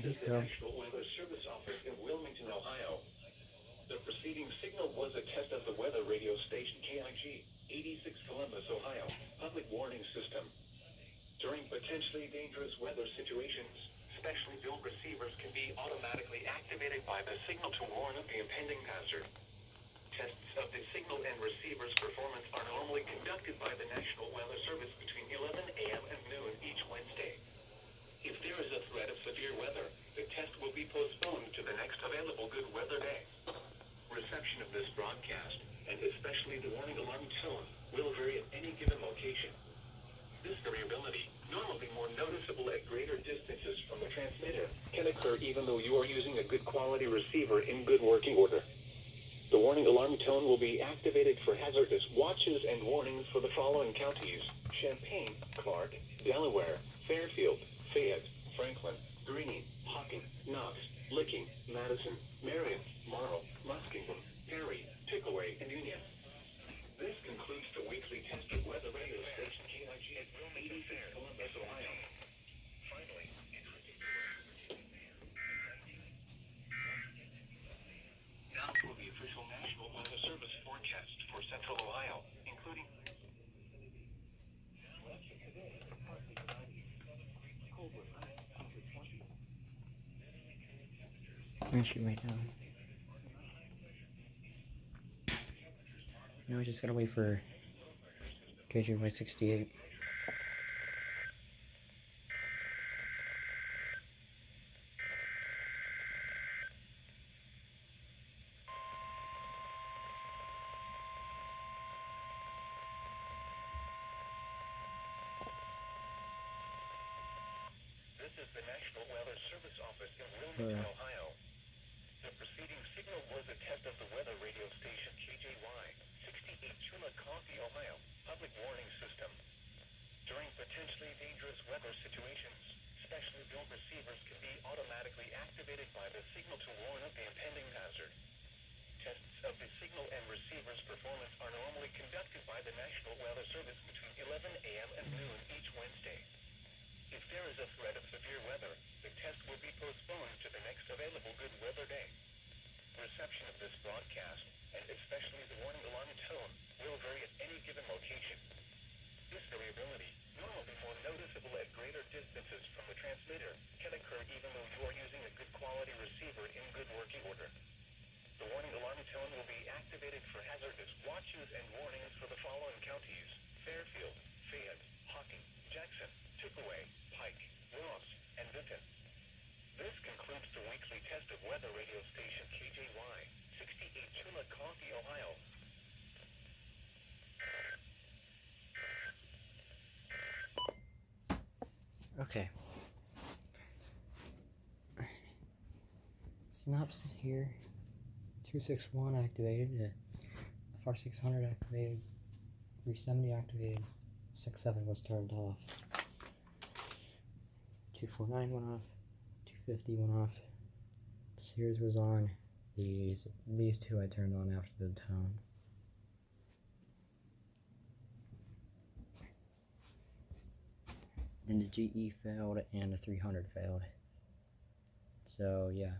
is the so. National Weather Service Office in Wilmington, Ohio. The preceding signal was a test of the weather radio station KIG, 86 Columbus, Ohio, public warning system. During potentially dangerous weather situations, specially built receivers can be automatically activated by the signal to warn of the impending hazard. Tests of the signal and receiver's performance are normally conducted by the National Weather Service between 11 a.m. and noon each Wednesday. If there is a threat of severe weather, the test will be postponed to the next available good weather day. Reception of this broadcast, and especially the warning alarm tone, will vary at any given location. This variability, normally more noticeable at greater distances from the transmitter, can occur even though you are using a good quality receiver in good working order. The warning alarm tone will be activated for hazardous watches and warnings for the following counties: Champaign, Clark, Delaware, Fairfield, Fayette, Franklin, Greene, Hocking, Knox, Licking, Madison, Marion, Marl, Muskingum, Perry, Pickaway, and Union. This concludes the weekly test of weather radio station KIG at Wilmington, Columbus, Ohio. Finally, now for the official National Weather Service forecast for Central Ohio, including Actually, wait now. Now we just gotta wait for KJY 68. This is the National Weather Service Office in Wilmington, Ohio. The preceding signal was a test of the weather radio station KJY, 68 Chillicothe, Ohio, public warning system. During potentially dangerous weather situations, specially built receivers can be automatically activated by the signal to warn of the impending hazard. Tests of the signal and receiver's performance are normally conducted by the National Weather Service between 11 a.m. and noon each Wednesday. If there is a threat of severe weather, the test will be postponed to the next available good weather day. Reception of this broadcast, and especially the warning alarm tone, will vary at any given location. This variability, normally more noticeable at greater distances from the transmitter, can occur even though you are using a good quality receiver in good working order. The warning alarm tone will be activated for hazardous watches and warnings for the following counties: Fairfield, Fayette, Hocking, Jackson, Pickaway, Pike, Ross, and Benton. This concludes the weekly test of weather radio station KJY, 68 Chillicothe, Ohio. Okay. Synopsis here. 261 activated. FR 600 activated. 370 activated. 67 was turned off. 249 went off. 250 went off. Sears was on. These two I turned on after the tone. Then the GE failed and the 300 failed. So yeah.